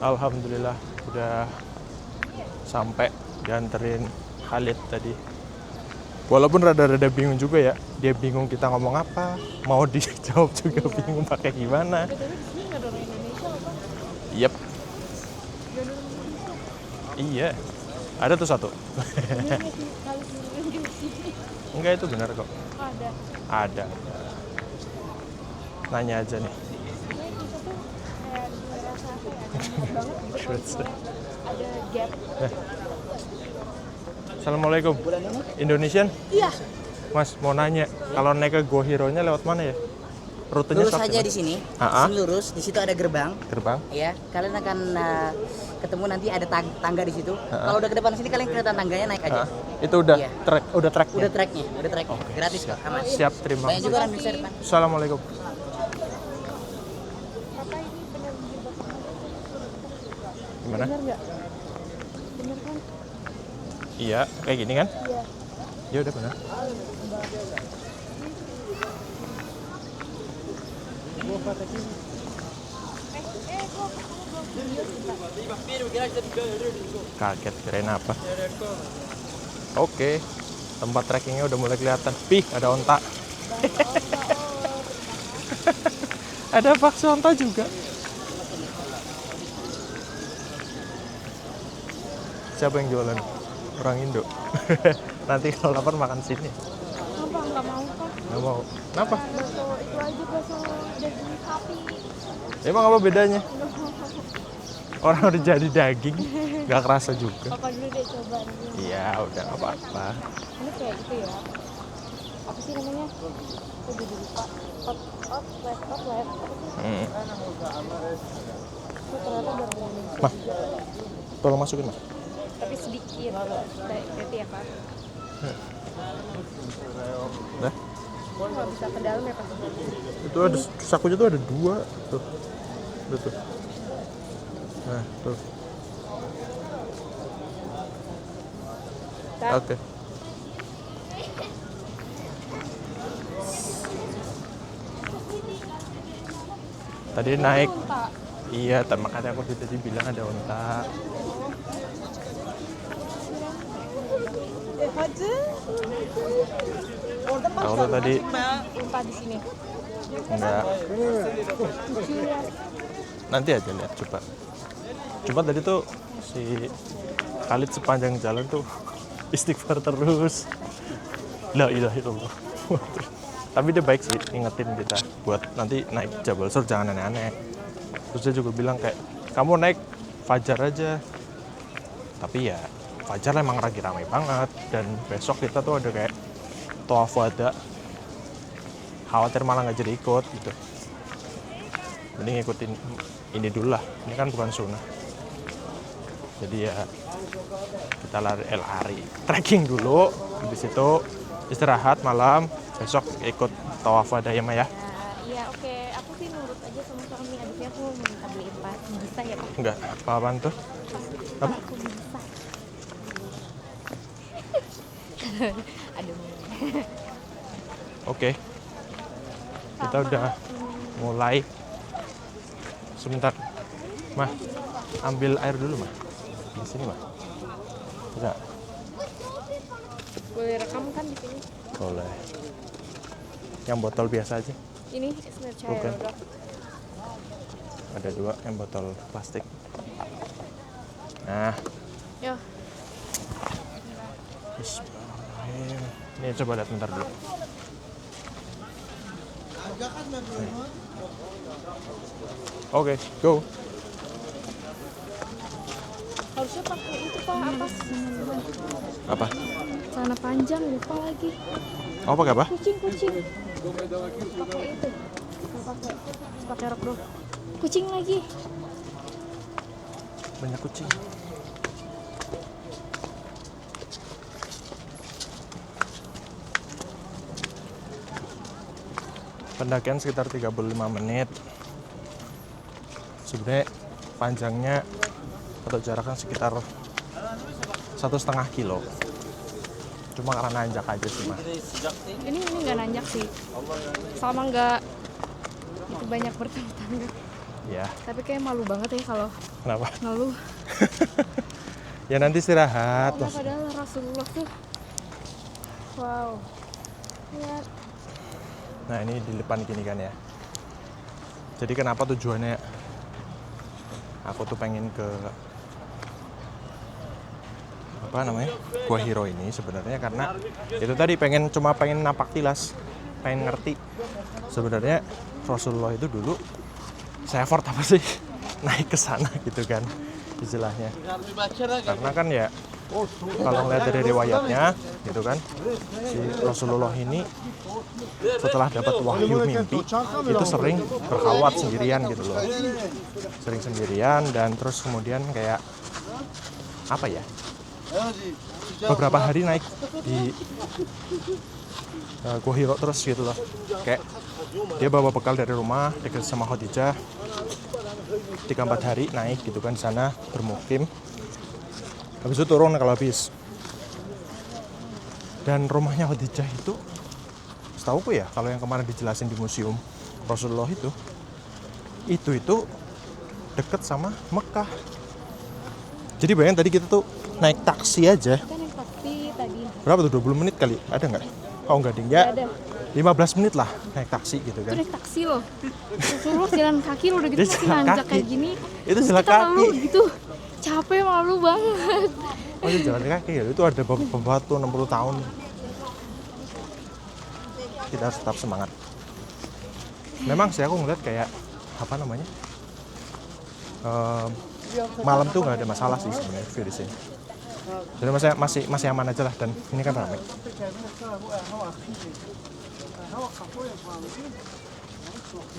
Alhamdulillah udah sampai, dianterin Khalid tadi. Walaupun rada-rada bingung juga ya, dia bingung kita ngomong apa, mau dijawab juga bingung pakai gimana. Tapi di sini nggak ada orang Indonesia apa? Yep, Nggak ada orang Indonesia. iya. Ada tuh satu. Bener nggak sih kali seluruh di sini? Enggak, itu benar kok. Ada. Ada. Nanya aja nih. Kayak kita tuh kayak ngerasa apa ya? Aneh banget gitu kalau misalnya ada gap. Assalamualaikum. Indonesian? Iya. Mas, mau nanya, kalau naik ke Go Hero-nya lewat mana ya? Rutenya Lurus sampai saja mana? di sini. Ah, ah. Sini lurus, di situ ada gerbang. Gerbang? Ya, kalian akan ketemu nanti ada tangga di situ. Kalau udah ke depan sini kalian kelihatan tangganya naik aja. Ah, itu udah Iya. udah tracknya? Udah tracknya. Gratis kok, aman. Siap, terima Banyak kasih. juga orang Indonesia depan. Assalamualaikum. Apa ini benar jebak? Gimana? Bener nggak? Bener kan? Iya, kayak gini kan? Iya. Ya udah benar. Kaget, kirain apa? Oke, tempat trekkingnya udah mulai kelihatan. Pih, ada onta. Ada bakso onta juga. Siapa yang jualan? Orang Indo. Nanti kalau lapar makan sini. Apa nggak mau kan? Nggak mau. Kenapa? Bakso itu aja bakso daging sapi. Emang apa bedanya? Orang udah jadi daging, nggak kerasa juga. Apa dulu deh coba nih. Iya, udah nggak apa-apa. Ini kayak gitu ya. Apa sih namanya? Aku jadi lupa. Outlet. Hmm. Itu ternyata dari Indonesia. Mah, tolong masukin, Mas. Tapi sedikit. Berarti ya Pak. Dah. Nggak bisa ke dalam ya Pak. Itu ada sakunya tuh ada dua tuh. Tuh. Nah, tuh. Dah. Oke. Tadi naik. Iya, makanya aku tadi bilang ada onta. Aku tuh tadi Unta di sini. enggak. Nanti aja lihat, coba. Cuma tadi tuh si Khalid sepanjang jalan tuh istighfar terus. La ilaha illallah. Tapi dia baik sih, ingetin kita buat nanti naik Jabal Sur jangan aneh-aneh. Terus dia juga bilang kayak, kamu naik Fajar aja. Tapi ya Fajar emang lagi ramai banget. Dan besok kita tuh ada kayak tawaf wada. Khawatir malah nggak jadi ikut gitu. Mending ikutin ini dulu lah. Ini kan bukan sunnah. Jadi ya kita lari, trekking dulu. Habis itu istirahat malam. Besok ikut tawaf wada ya, Ma ya. Iya oke. Aku sih nurut aja sama suami. Abisnya aku minta beliin pas bisa ya Pak. Enggak, apa-apaan tuh? Apa? Aku bisa. Aduh. Oke. Kita udah mulai. Sebentar. Mah, ambil air dulu, Mah. Di sini, Mah. Bisa? Boleh rekam kan di sini? Boleh. Yang botol biasa aja. Ini Snapchat Bukan. udah. Ada dua yang botol plastik. Nah, Yo. bismillahirrahmanirrahim. Ini coba lihat bentar dulu. Oke, go. Harusnya pakai itu Pak atas. Apa? Celana panjang lupa lagi. Oh, pakai apa? Kucing. Pakai itu. Nggak pakai. Pakai rok doang. Kucing lagi. Banyak kucing. Pendakian sekitar 35 menit. Sebenarnya panjangnya atau jaraknya sekitar 1,5 kilo. Cuma karena nanjak aja sih, Mah. Ini nggak nanjak sih. Sama nggak itu banyak bertangga. Ya, Tapi kayak malu banget ya kalau kenapa? ngeluh. Ya nanti istirahat. Karena padahal Rasulullah tuh, wow. Lihat. Nah ini di depan gini kan ya. Jadi kenapa tujuannya aku tuh pengen ke apa namanya Gua Hiro ini sebenarnya karena itu tadi cuma pengen napak tilas, pengen ngerti sebenarnya Rasulullah itu dulu se-effort apa sih naik ke sana gitu kan istilahnya. Karena kan ya kalau ngeliat dari riwayatnya gitu kan, si Rasulullah ini setelah dapat wahyu mimpi itu sering berkhawat sendirian gitu loh, sering sendirian dan terus kemudian kayak apa ya, beberapa hari naik di Gua Hiro terus gitu loh, kayak dia bawa bekal dari rumah dekat sama Khadijah 3-4 hari naik gitu kan di sana bermukim, habis itu turun kalau habis. Dan rumahnya Khadijah itu setauku ya, kalau yang kemarin dijelasin di museum Rasulullah itu deket sama Mekah. Jadi bayangin tadi kita tuh naik taksi aja. Kita naik taksi tadi. Berapa tuh, 20 menit kali? Ada nggak? Oh nggak ding ya. Nggak ada. 15 menit lah naik taksi gitu Itu kan. naik taksi loh. Rasulullah jalan kaki loh, udah gitu Dia masih jalan nanjak kaki. kayak gini. Itu Terus jalan kita kaki. lalu gitu. Capek, malu banget. Oh itu jalan kaki ya, itu ada batu 60 tahun. Kita harus tetap semangat. Memang sih aku ngeliat kayak apa namanya, malam tuh nggak ada masalah sih sebenarnya virusnya. Jadi masih aman aja lah, dan ini kan ramai.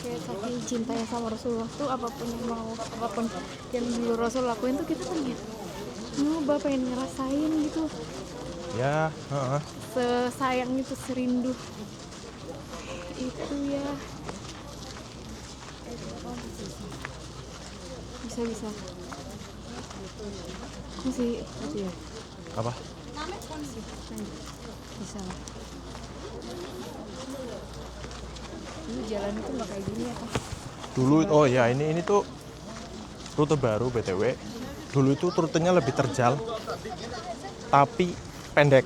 Kayak saking cintanya sama Rasulullah tuh apapun yang dulu Rasul lakuin tuh kita kan gitu. Nyoba pengen ngerasain gitu. Ya, Sesayang itu, serindu itu ya. Bisa masih itu ya, apa? bisa lah. Dulu jalan itu nggak kayak gini ya Pak. Dulu, oh ya ini tuh rute baru BTW. Dulu itu rutenya lebih terjal, tapi pendek.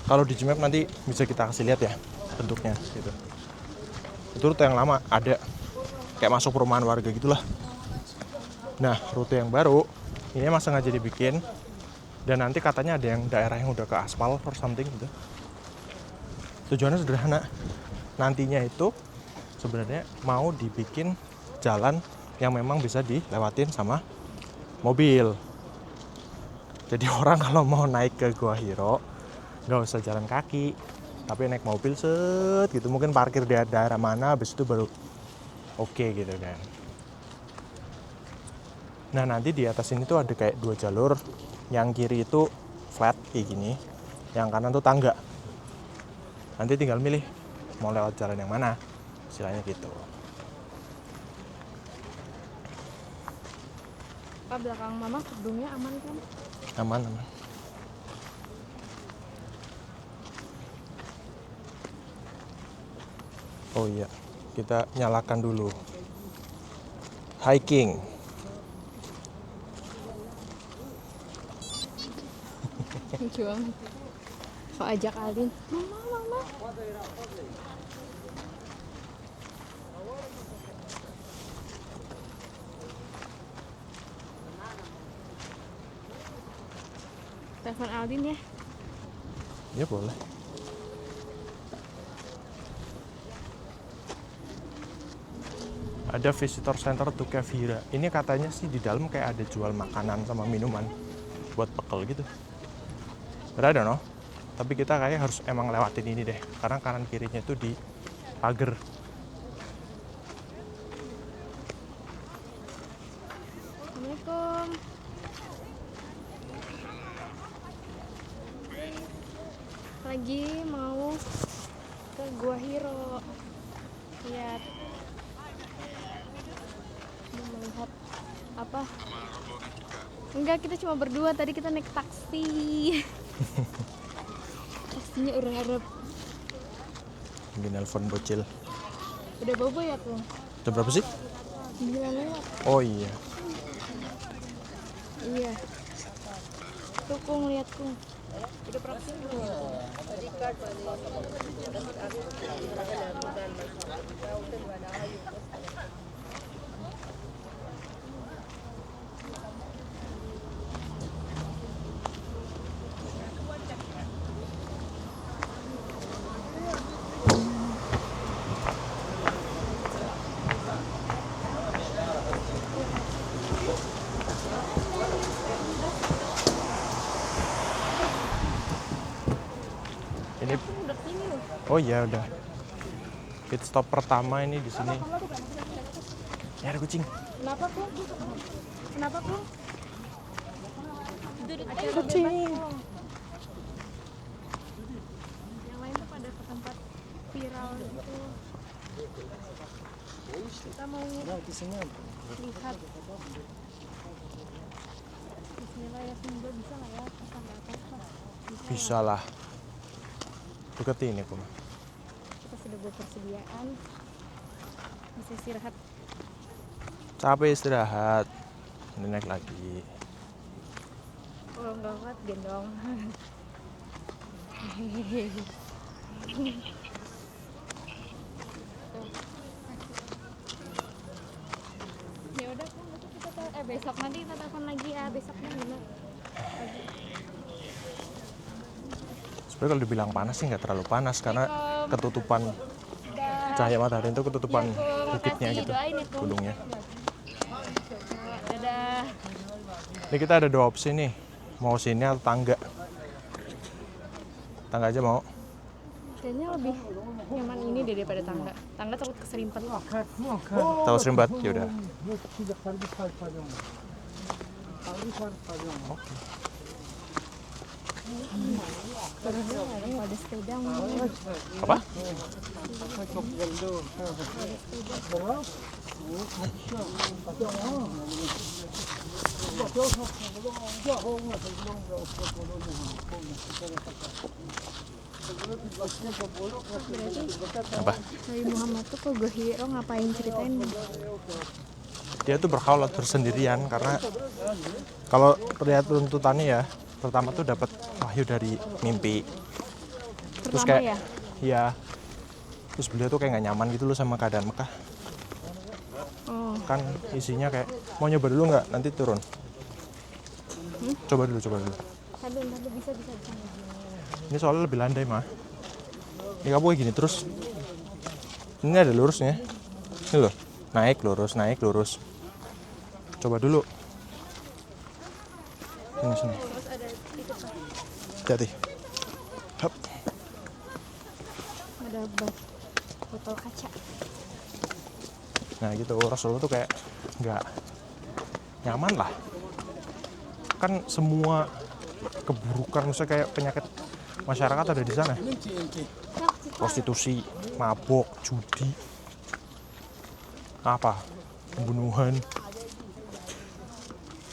Kalau di Gmap nanti bisa kita kasih lihat ya bentuknya gitu. Itu rute yang lama ada kayak masuk perumahan warga gitulah. Nah rute yang baru ini emang sengaja dibikin, dan nanti katanya ada yang daerah yang udah ke aspal or something gitu. Tujuannya sederhana, nantinya itu sebenarnya mau dibikin jalan yang memang bisa dilewatin sama mobil. Jadi orang kalau mau naik ke Gua Hiro nggak usah jalan kaki, tapi naik mobil set gitu, mungkin parkir di daerah mana, habis itu baru oke gitu kan. Nah nanti di atas ini tuh ada kayak 2 jalur, yang kiri itu flat kayak gini, yang kanan tuh tangga. Nanti tinggal milih mau lewat jalan yang mana, istilahnya gitu. Pak, belakang mama gedungnya aman kan? Aman. Oh iya, kita nyalakan dulu. Hiking. Lucu banget. So ajak Aldin, mama. Telepon Aldin ya. Ya boleh. Ada visitor center to Cave Hira. Ini katanya sih di dalam kayak ada jual makanan sama minuman buat pekel gitu. But I don't know. Tapi kita kayak harus emang lewatin ini deh, karena kanan kirinya itu di pagar. Assalamualaikum. Lagi mau ke Gua Hiro. Lihat. Mau melihat apa? Enggak, kita cuma berdua. Tadi kita naik taksi. Taksinya urep-urep. Mungkin nelpon bocil. Udah bobo ya tuh? Jam berapa sih? 9 lewat. Oh iya. Iya. Tuh Kung, lihat Kung. Udah pernah kesini belum? Ini Udah kesini loh. oh iya udah. Pit stop pertama ini di sini. Ya ada kucing. Kenapa Kung? Kenapa Kung? Acara Kucing. bebas Kung. Yang lain tuh pada ke tempat viral gitu. Kita mau lihat. Bismillah ya, semoga bisa lah ya sampai atas lah. Bisa lah. Deket ini kok. Kita sudah buat persediaan. Bisa istirahat. Capek istirahat. Ini naik lagi. Kalau nggak kuat gendong. Ya udah kan besok kita besok nanti kita telepon lagi ya, besoknya benar. Sebenarnya kalau dibilang panas sih nggak terlalu panas karena ketutupan Udah. cahaya matahari itu ketutupan Ya, Kung, bukitnya makasih. gitu, Doain ya, Kung. gunungnya. Dadah. Ini kita ada dua opsi nih, mau sini atau tangga. Tangga aja mau. Kayaknya lebih nyaman ini deh daripada tangga. Tangga takut keserimpet. Tahu serimbat? Ya udah. Turunnya ada sepeda mau. Apa? Apa? Nabi Muhammad tuh kok Gohiro ngapain ceritain? Dia tuh berkhaulat bersendirian karena kalau lihat runtutannya ya, pertama tuh dapat wahyu dari mimpi. Terus Pertama kayak ya? ya. Terus beliau tuh kayak nggak nyaman gitu loh sama keadaan Mekah. Oh, Kan isinya kayak mau nyoba dulu nggak? Nanti turun. Coba dulu. tadi bisa. Ini soalnya lebih landai mah. Ini kamu kayak gini terus. Ini ada lurusnya. Ini loh, naik lurus. Coba dulu. Sini. Terus ada itu kan? Hati. Hap. Ada botol kaca. Nah gitu, Rasulullah tuh kayak nggak nyaman lah. Kan semua keburukan, misalnya kayak penyakit masyarakat ada di sana. Prostitusi, mabok, judi, apa, pembunuhan,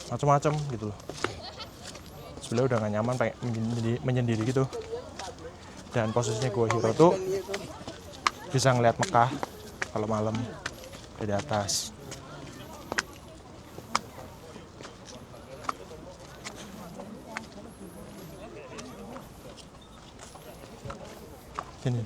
macam-macam gitu loh. Sebenarnya udah gak nyaman, pengen menyendiri gitu. Dan posisinya Gua Hiro tuh bisa ngeliat Mekah kalau malam dari atas. Sini.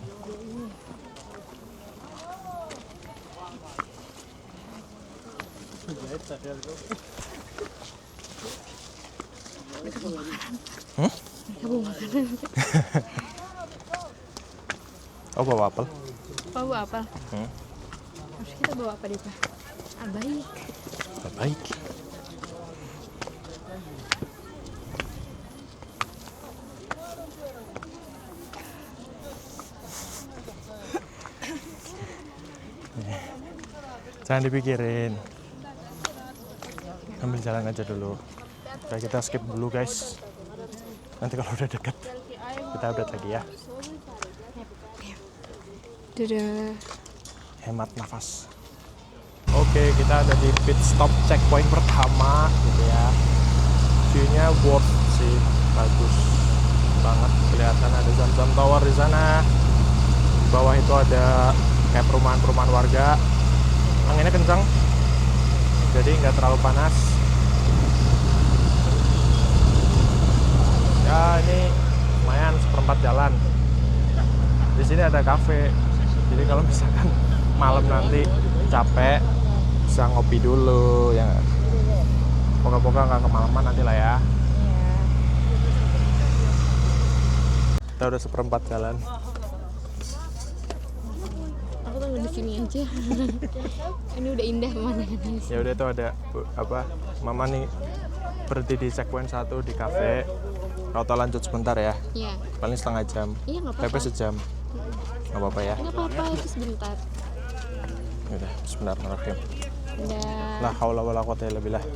Oh bawa apel? Bawa apa? Harus kita bawa apa deh Pak? Baik. Baik. Jangan dipikirin. Ambil jalan aja dulu. Kayak kita skip dulu guys. Nanti kalau udah deket kita update lagi ya. Dadah. Hemat nafas. Oke, kita ada di pit stop checkpoint pertama gitu ya. View-nya worth sih, bagus banget. Kelihatan ada Zamzam Tower di sana. Di bawah itu ada kayak perumahan-perumahan warga. Anginnya kencang, jadi nggak terlalu panas. Ya ini lumayan seperempat jalan. Di sini ada kafe, jadi kalau misalkan malam nanti capek bisa ngopi dulu ya. Moga-moga nggak kemalaman nanti lah ya. Kita udah seperempat jalan. Aku tuh di sini aja. Ini udah indah pemandangannya. Ya udah, itu ada apa? Mama nih berhenti di checkpoint 1 di kafe. Auto lanjut sebentar ya. Iya. Paling setengah jam. Iya nggak PP apa-apa. sejam. Nggak apa-apa ya. Nggak apa-apa itu sebentar. Ya udah, bismillahirrahmanirrahim. Udah. La haula wala quwata illa billah. Kan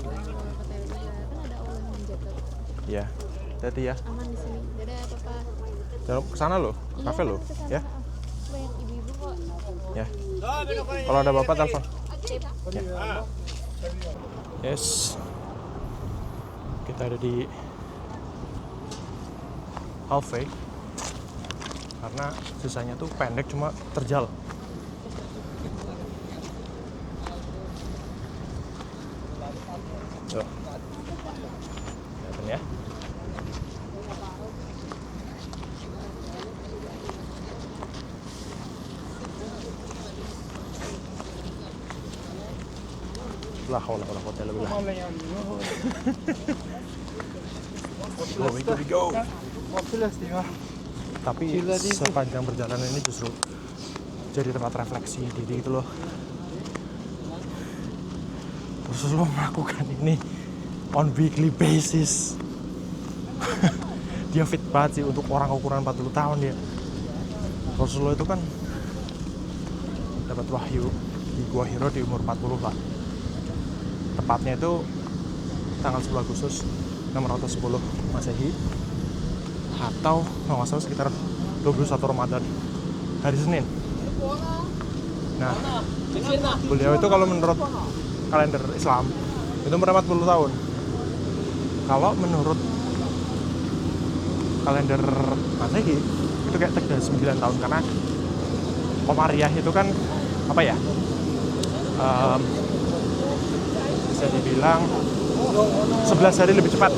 ada Allah yang menjaga. Ya. Hati ya. Aman di sini. Dadah papa. Jangan kesana loh, kafe loh, ya. Banyak ibu-ibu kok. Ya. Kalau ada bapak telepon. Ya. Yes. Kita ada di halfway. Karena sisanya tuh pendek cuma terjal. Tuh. Kelihatan ya. La haula wala quwata illa billah. Go. Tapi sepanjang perjalanan ini justru jadi tempat refleksi diri gitu loh. Rasulullah melakukan ini on weekly basis. Dia fit banget sih untuk orang ukuran 40 tahun dia. Rasulullah itu kan dapat wahyu di Gua Hiro di umur 40 lah. Tepatnya itu tanggal 10 Agustus 610 Masehi, atau kalau nggak salah sekitar 21 Ramadan, hari Senin. Nah, beliau itu kalau menurut kalender Islam itu umur 40 tahun. Kalau menurut kalender Masehi itu kayak 39 tahun, karena Komariah itu kan apa ya, bisa dibilang 11 hari lebih cepat.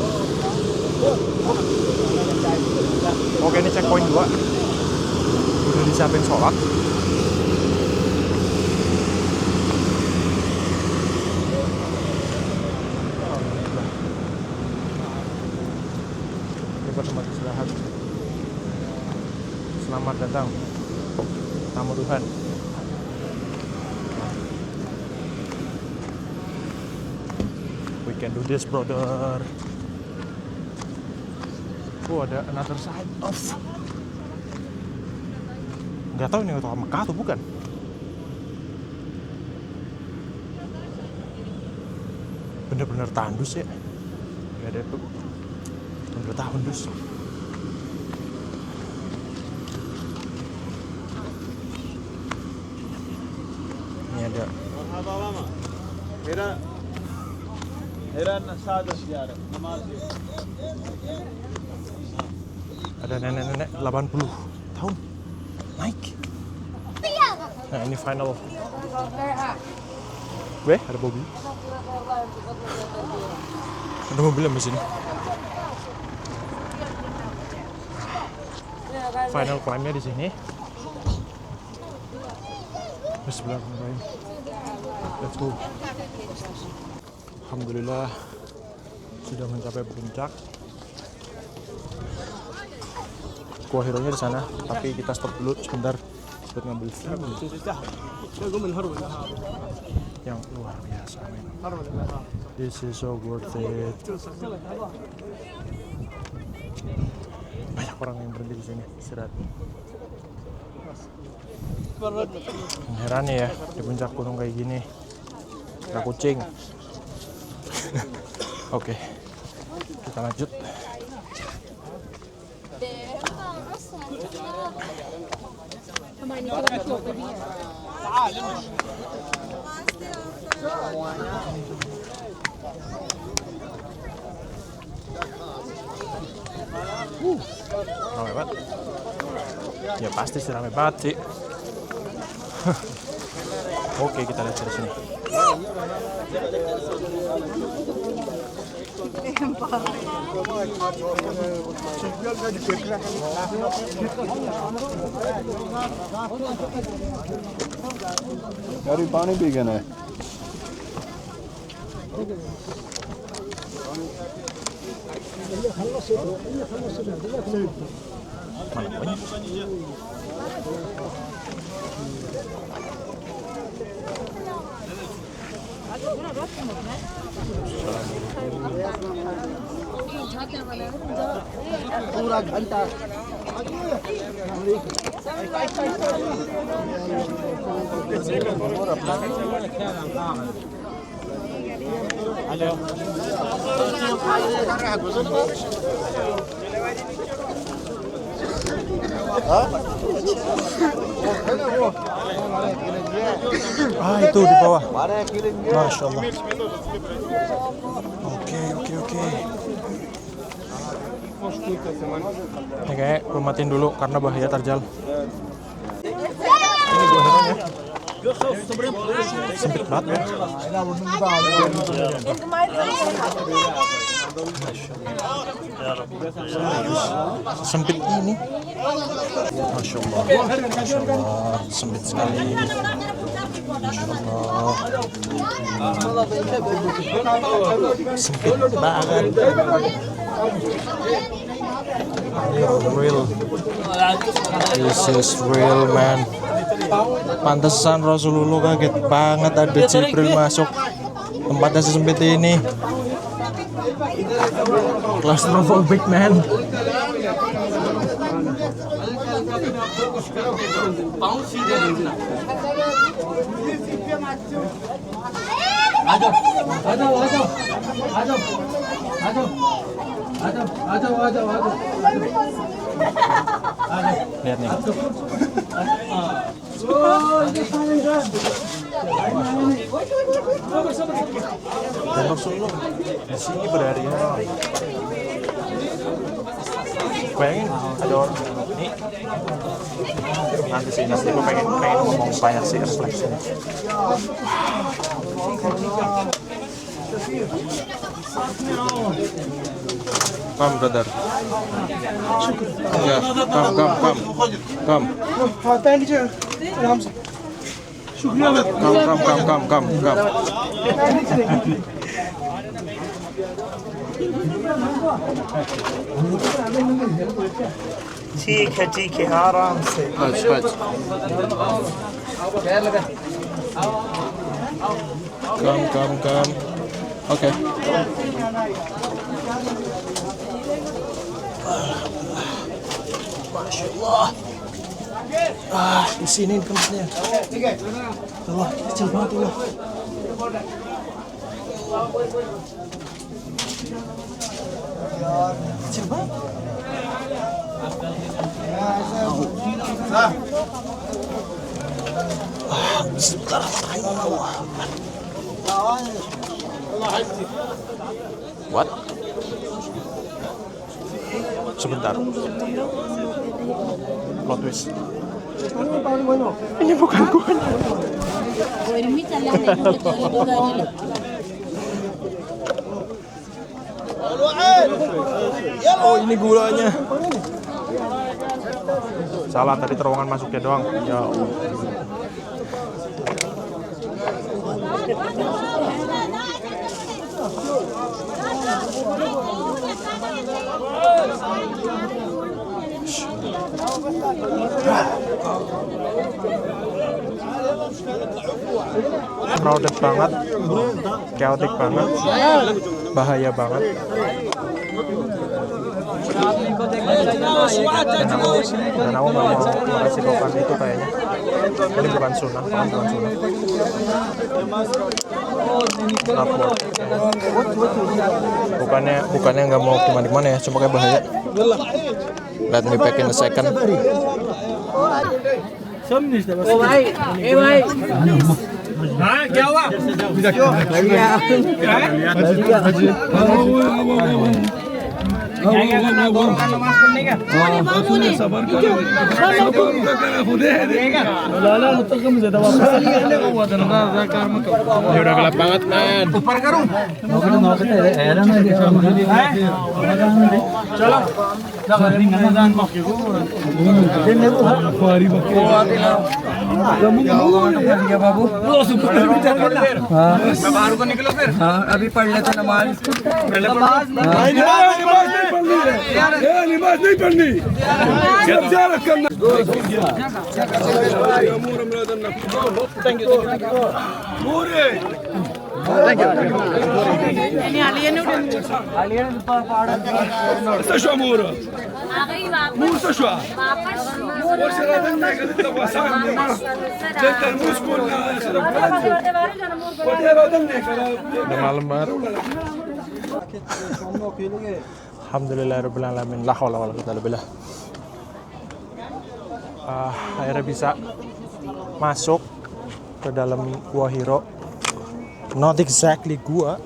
Oke, ini checkpoint 2 udah disiapin sholat. Ini buat tempat istirahat. Selamat datang tamu Tuhan. We can do this, brother. Oh, ada another side of. Nggak tahu ini kota Mekah atau bukan. Bener-bener tandus ya. Nggak ada tuh. Bener tandus. Ini ada. Ada nenek-nenek 80 tahun naik. Nah, ini final. Weh, ada mobil. Ada mobil yang di sini. Final climb-nya di sini. Bismillahirrahmanirrahim. Let's go. Alhamdulillah sudah mencapai puncak. Gua Hero-nya di sana, tapi kita stop dulu sebentar buat ngambil film yang luar biasa, men. This is so worth it. Banyak orang yang berhenti di sini istirahat. Heran ya, di puncak gunung kayak gini ada kucing. Oke, kita lanjut. Ramai banget. Ya pasti sih ramai banget sih. Oke, kita lihat dari sini. यार पानी पी गए ना Mana banyak? पूरा घंटा Ah, itu di bawah. Masya Allah. Oke. Ini kayak gue matiin dulu karena bahaya terjal. Ini gue ya. Sempit banget ya. Sempit ini. Masya Allah, sempit sekali. Masya Allah, sempit banget. Real, this is real man. Pantesan Rasulullah kaget banget ada Jibril masuk tempatnya sesempit ini. Claustrophobic man. Lihat nih. Dan Rasulullah di sini berhari-hari. Bayangin ada orang ini nanti gue pengen ngomong banyak sih refleksinya. Come brother. Ya, come. Come. ठीक है आराम से Haj. Come. Oke. Masya Allah. Di sini tempatnya. Allah, kecil banget Allah. Kecil banget. What? Sebentar. Plot twist. Ini bukan gua. Oh, ini gulanya. Salah, tadi terowongan masuknya doang. Ya Allah. Crowded banget, chaotic banget, bahaya banget. Dan aku nggak mau meresikokan itu kayaknya. Ini bukan sunnah, bukan sunnah. Bukannya nggak mau gimana ya, cuma kayak bahaya. Let me back in a second. हाँ क्या हुआ Ini udah gelap banget, men. अभी पढ़ लेते नमाज नमाज नहीं पढ़नी Ini alien udah. Udah malam banget. Alhamdulillahirrahmanirrahim. La haula wala quwwata illa billah. Akhirnya bisa masuk ke dalam Gua Hiro. Not exactly gua.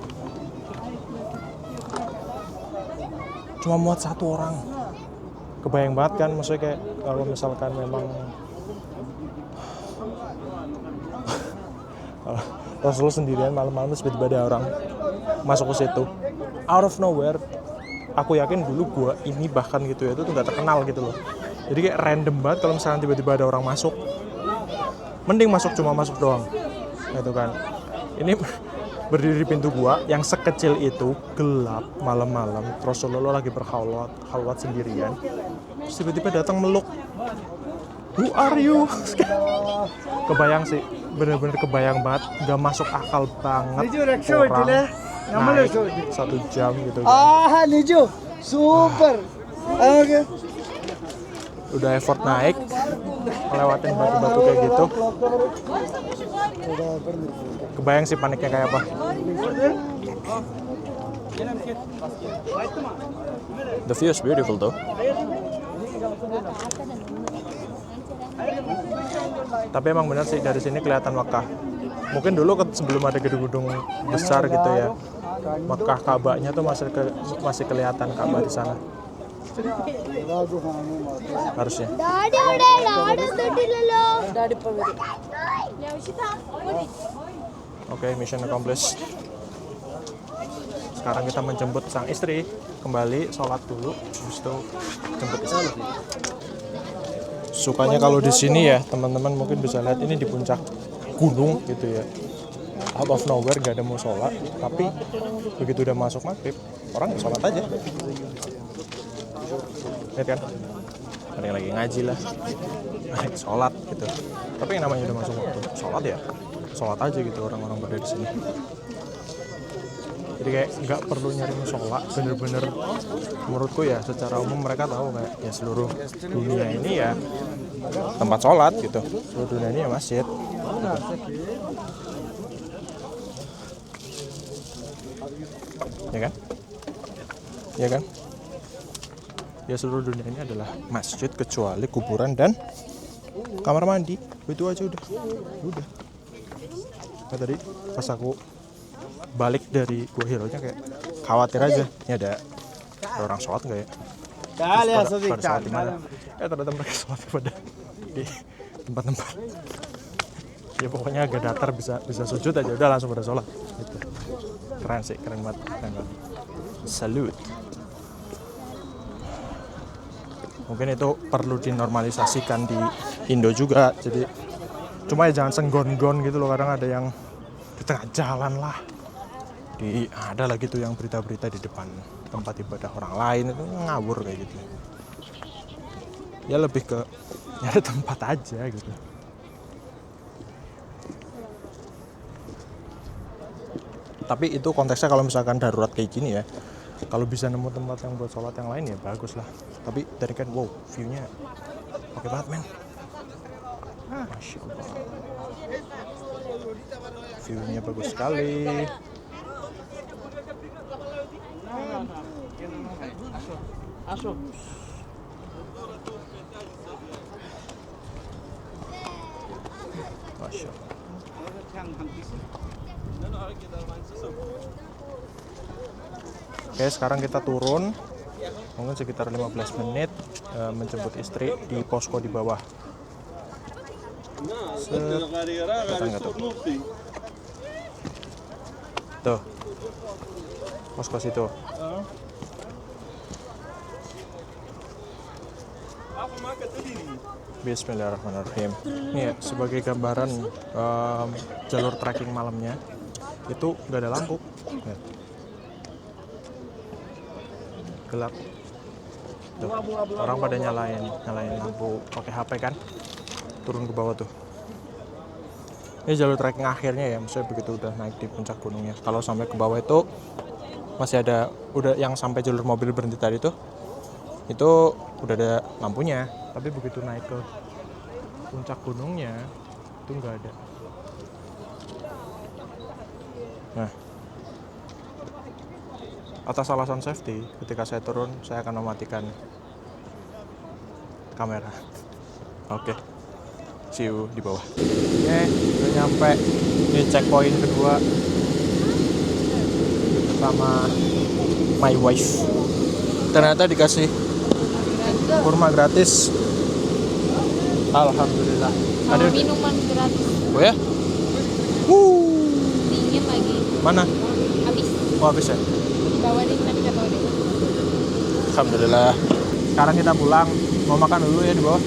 Cuma muat satu orang. Kebayang banget kan, maksudnya kayak kalau misalkan memang Rasulullah sendirian malam-malam tiba-tiba ada orang masuk ke situ out of nowhere. Aku yakin dulu gua ini bahkan gitu ya itu tuh nggak terkenal gitu loh. Jadi kayak random banget kalau misalkan tiba-tiba ada orang masuk. Mending masuk cuma masuk doang. Gitu kan. Ini berdiri di pintu gua yang sekecil itu, gelap malam-malam. Rasulullah lagi berkhalwat sendirian. Terus tiba-tiba datang meluk. Who are you? Kebayang sih, bener-bener kebayang banget. Gak masuk akal banget orang naik 1 jam gitu kan. निजो super oke Udah effort naik, ngelewatin batu-batu kayak gitu. Kebayang sih paniknya kayak apa. The view is beautiful though. Tapi emang benar sih dari sini kelihatan Makkah. Mungkin dulu sebelum ada gedung-gedung besar gitu ya, Makkah Ka'bahnya tuh masih kelihatan Ka'bah di sana. Harusnya. Oke, mission accomplished. Sekarang kita menjemput sang istri kembali, sholat dulu, habis itu jemput istri. Sukanya kalau di sini ya teman-teman mungkin bisa lihat ini di puncak gunung gitu ya. Out of nowhere gak ada mau sholat, tapi begitu udah masuk maghrib orang sholat aja. Lihat kan? Ada yang lagi ngaji lah, ada yang sholat gitu. Tapi yang namanya udah masuk waktu sholat ya, sholat aja gitu orang-orang pada di sini. Jadi kayak nggak perlu nyari musola, bener-bener menurutku ya secara umum mereka tahu kayak ya seluruh dunia ini ya tempat sholat gitu, seluruh dunia ini ya masjid. Ya kan? Ya kan? Ya seluruh dunia ini adalah masjid kecuali kuburan dan kamar mandi. Itu aja udah. Nah, tadi pas aku balik dari Gua Hiro nya kayak khawatir aja. Ini ada orang sholat nggak ya? Pada sholat di mana? Ternyata mereka sholat pada di tempat-tempat. Ya pokoknya agak datar bisa sujud aja udah langsung pada sholat. Gitu. Keren sih, keren banget. Salute. Mungkin itu perlu dinormalisasikan di Indo juga. Jadi cuma ya jangan senggon-gon gitu loh. Kadang ada yang di tengah jalan lah. Ada lagi tuh yang berita-berita di depan tempat ibadah orang lain itu ngawur kayak gitu. Ya lebih ke nyari tempat aja gitu. Tapi itu konteksnya kalau misalkan darurat kayak gini ya. Kalau bisa nemu tempat yang buat sholat yang lain ya bagus lah. Tapi dari kan wow, view-nya oke banget men. Masya Allah. View-nya bagus sekali. Masya Allah. Oke, sekarang kita turun mungkin sekitar 15 menit menjemput istri di posko di bawah. Datang nggak tuh? Tuh, posko situ. Bismillahirrahmanirrahim. Ini ya, sebagai gambaran jalur trekking malamnya itu nggak ada lampu. Ya. Gelap. Tuh, orang pada nyalain lampu pakai HP kan, turun ke bawah tuh. Ini jalur trekking akhirnya ya, maksudnya begitu udah naik di puncak gunungnya. Kalau sampai ke bawah itu masih ada, udah yang sampai jalur mobil berhenti tadi tuh, itu udah ada lampunya. Tapi begitu naik ke puncak gunungnya itu nggak ada. Nah, atas alasan safety, ketika saya turun, saya akan mematikan kamera. Oke, see you di bawah. Oke, udah nyampe di checkpoint kedua sama my wife. Ternyata dikasih kurma gratis. Alhamdulillah. Sama minuman gratis. Oh ya? Dingin lagi. Mana? Habis. Oh habis ya? Bawa deh, tadi kata deh. Alhamdulillah. Sekarang kita pulang. Mau makan dulu ya di bawah?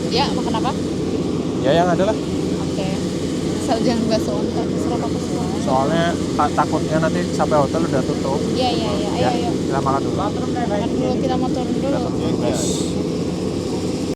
Ya, makan apa? Ya yang ada lah. Oke. Asal jangan bakso onta. Serap apa semua. Soalnya takutnya nanti sampai hotel udah tutup. Iya. Ayo. Kita makan dulu. Makan dulu, kita mau turun dulu. Guys.